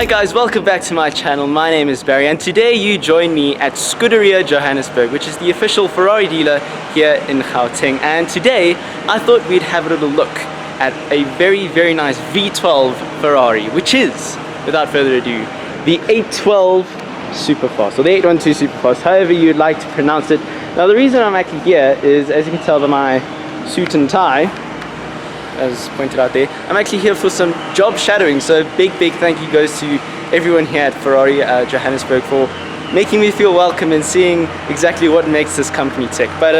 Hi guys, welcome back to my channel. My name is Barry and today you join me at Scuderia Johannesburg, which is the official Ferrari dealer here in Gauteng. And today I thought we'd have a little look at a very nice V12 Ferrari, which is, without further ado, the 812 Superfast, or the 812 Superfast, however you'd like to pronounce it. Now the reason I'm actually here is, as you can tell by my suit and tie, as pointed out there, I'm actually here for some job shadowing. So big thank you goes to everyone here at Ferrari Johannesburg for making me feel welcome and seeing exactly what makes this company tick. But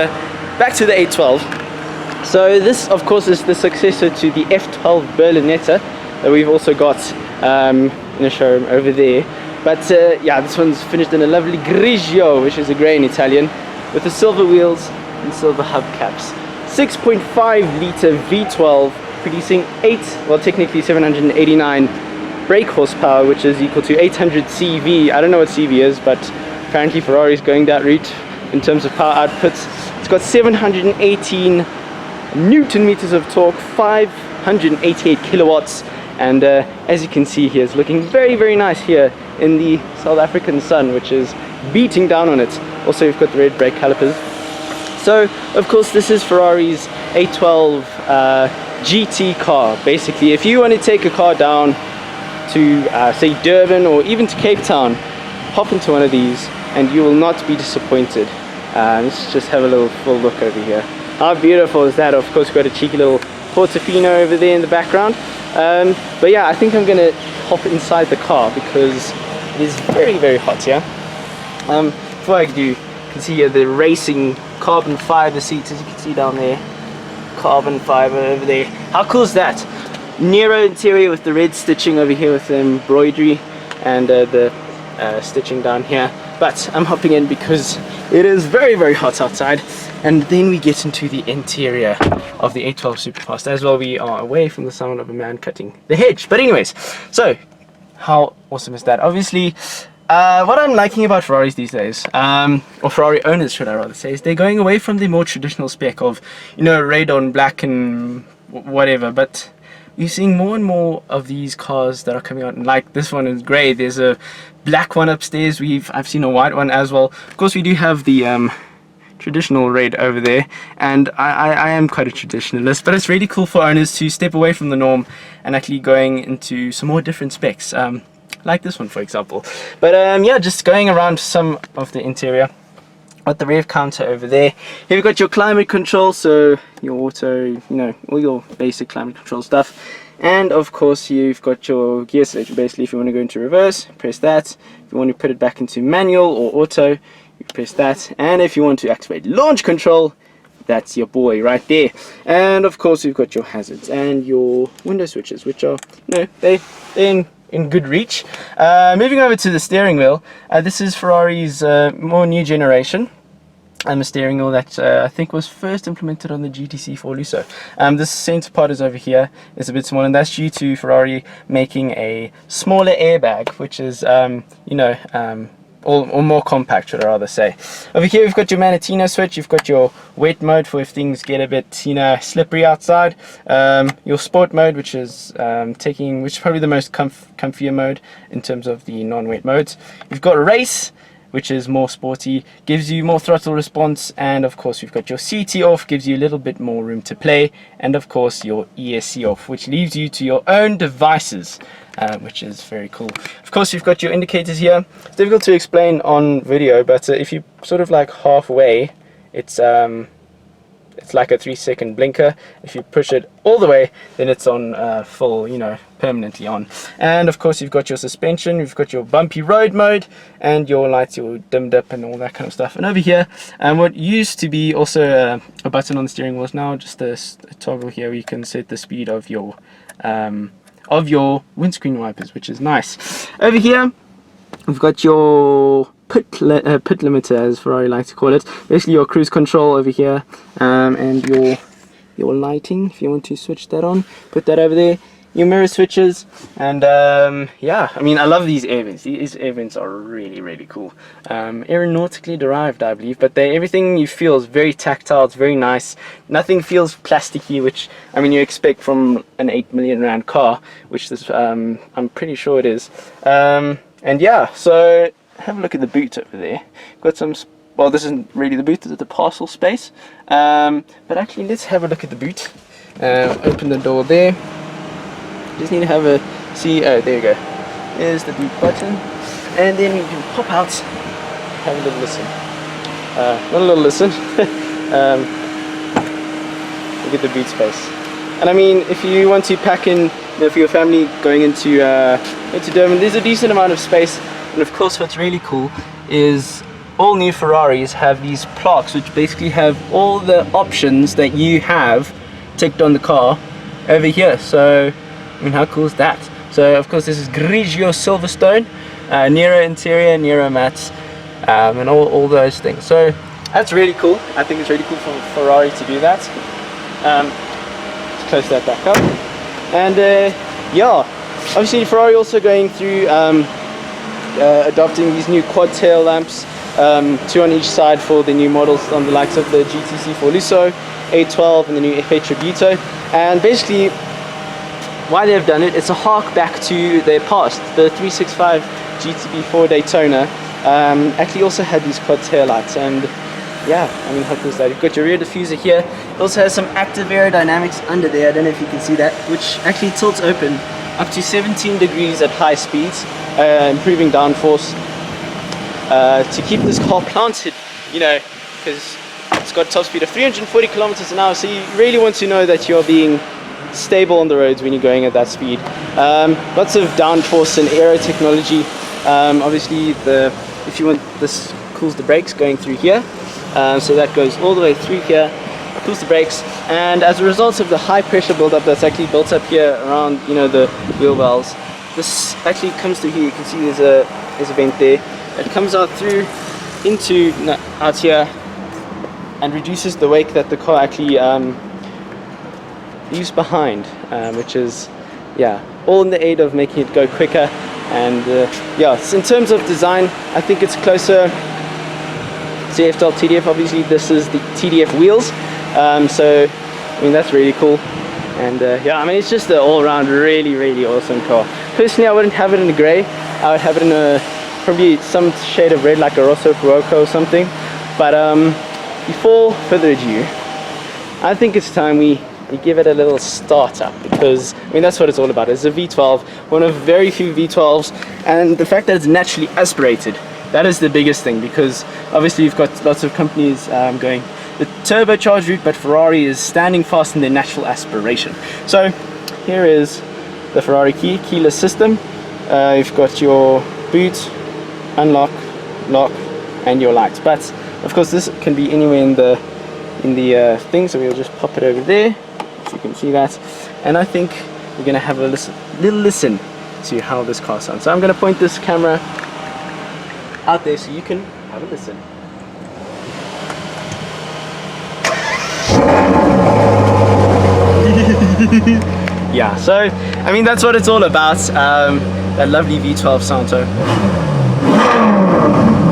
back to the 812. So this of course is the successor to the F12 Berlinetta that we've also got in a showroom over there. But yeah, this one's finished in a lovely grigio, which is a grey in Italian, with the silver wheels and silver hubcaps. 6.5 litre V12 producing technically 789 brake horsepower, which is equal to 800 CV. I don't know what CV is, but apparently Ferrari's going that route in terms of power outputs. It's got 718 Newton meters of torque, 588 kilowatts, and as you can see here, it's looking very nice here in the South African sun, which is beating down on it. Also, you've got the red brake calipers. So, of course, this is Ferrari's 812 GT car. Basically, if you want to take a car down to, say, Durban or even to Cape Town, hop into one of these and you will not be disappointed. Let's just have a little full look over here. How beautiful is that? Of course, we've got a cheeky little Portofino over there in the background. But yeah, I think I'm going to hop inside the car because it is very hot here. Before I do, you can see here the racing carbon fiber seats, as you can see down there. Carbon fiber over there. How cool is that? Nero interior with the red stitching over here with the embroidery and the stitching down here. But I'm hopping in because it is very hot outside. And then we get into the interior of the 812 Superfast. As well, we are away from the sound of a man cutting the hedge. But anyways, so how awesome is that? Obviously, what I'm liking about Ferraris these days, or Ferrari owners should I rather say, is they're going away from the more traditional spec of, you know, red on black and whatever, but you're seeing more and more of these cars that are coming out, like this one is grey. There's a black one upstairs. I've seen a white one as well. Of course, we do have the traditional red over there, and I am quite a traditionalist, but it's really cool for owners to step away from the norm and actually going into some more different specs. Like this one, for example. But yeah, just going around some of the interior. Got the rev counter over there. Here we've got your climate control, so your auto, you know, all your basic climate control stuff. And of course, you've got your gear selection. Basically, if you want to go into reverse, press that. If you want to put it back into manual or auto, you press that. And if you want to activate launch control, that's your boy right there. And of course, you've got your hazards and your window switches, which are, you know, they're in good reach. Moving over to the steering wheel, this is Ferrari's more new generation. A steering wheel that I think was first implemented on the GTC4 Lusso. This center part is over here. It's a bit small, and that's due to Ferrari making a smaller airbag, which is you know, or more compact, should I rather say. Over here we've got your Manatino switch. You've got your wet mode for if things get a bit, you know, slippery outside. Your sport mode, which is which is probably the most comfier mode in terms of the non-wet modes. You've got race, which is more sporty, gives you more throttle response, and of course we've got your CT off, gives you a little bit more room to play, and of course your ESC off, which leaves you to your own devices, which is very cool. Of course, you've got your indicators here. It's difficult to explain on video, but if you sort of like halfway, it's like a 3-second blinker. If you push it all the way, then it's on full, you know, permanently on. And of course, you've got your suspension, you've got your bumpy road mode, and your lights, your dimmed up and all that kind of stuff. And over here, what used to be also a button on the steering wheel is now just a toggle here where you can set the speed of your windscreen wipers, which is nice. Over here, we've got your pit limiter, as Ferrari like to call it. Basically your cruise control over here, and your lighting. If you want to switch that on, put that over there. new mirror switches, and yeah, I mean, I love these air vents. These air vents are really, really cool. Aeronautically derived, I believe, but everything you feel is very tactile. It's very nice. Nothing feels plasticky, which, I mean, you expect from an 8 million rand car, which this, I'm pretty sure it is. And yeah, so have a look at the boot over there. Got some, well, this isn't really the boot, it's the parcel space. But actually, let's have a look at the boot. Open the door there. Just need to have a see. Oh, there you go. There's the boot button, and then you can pop out, have a little listen. Not a little listen. Look at the boot space. And I mean, if you want to pack in, you know, for your family going into Durban, there's a decent amount of space. And of course, what's really cool is all new Ferraris have these plaques, which basically have all the options that you have ticked on the car over here. So I mean, how cool is that? So of course this is Grigio Silverstone, Nero interior, Nero mats, and all those things. So that's really cool. I think it's really cool for Ferrari to do that. Let's close that back up. And yeah, obviously Ferrari also going through adopting these new quad tail lamps, 2 on each side for the new models on the likes of the GTC Lusso, A12 and the new F8 Tributo. And basically why they've done it, it's a hark back to their past. The 365 GTB4 Daytona actually also had these quad tail lights, and yeah, I mean, how cool is that? You've got your rear diffuser here. It also has some active aerodynamics under there. I don't know if you can see that, which actually tilts open up to 17 degrees at high speeds, improving downforce to keep this car planted, you know, because it's got top speed of 340 kilometers an hour. So you really want to know that you're being stable on the roads when you're going at that speed. Lots of downforce and aero technology. Obviously, if you want, this cools the brakes going through here, so that goes all the way through here, cools the brakes, and as a result of the high pressure buildup that's actually built up here around, you know, the wheel wells, this actually comes through here. You can see there's a vent there. It comes out through into out here and reduces the wake that the car actually leaves behind, which is, yeah, all in the aid of making it go quicker. And yeah, so in terms of design, I think it's closer to F12 TDF. Obviously this is the TDF wheels, so I mean, that's really cool. And yeah, I mean, it's just an all-around really, really awesome car. Personally, I wouldn't have it in a grey. I would have it in a probably some shade of red, like a Rosso Fuoco or something. But before further ado, I think it's time we give it a little startup, because I mean, that's what it's all about. It's a V12, one of very few V12s, and the fact that it's naturally aspirated, that is the biggest thing, because obviously you've got lots of companies going the turbocharged route, but Ferrari is standing fast in their natural aspiration. So here is the Ferrari keyless system. You've got your boot, unlock, lock, and your lights, but of course this can be anywhere in the thing, so we'll just pop it over there. You can see that, and I think we're gonna have a little listen to how this car sounds. So I'm gonna point this camera out there so you can have a listen. Yeah, so I mean, that's what it's all about. That lovely V12 sound. So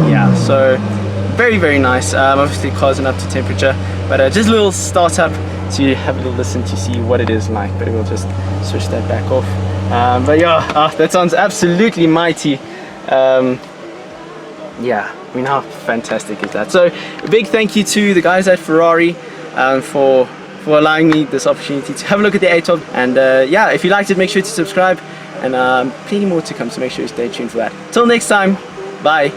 yeah, so very, very nice. Obviously car's up to temperature, but just a little startup to have a little listen to see what it is like. But we'll just switch that back off. But yeah, that sounds absolutely mighty. Yeah, I mean, how fantastic is that? So a big thank you to the guys at Ferrari for allowing me this opportunity to have a look at the A12. And yeah, if you liked it, make sure to subscribe, and plenty more to come, so make sure you stay tuned for that. Till next time, bye.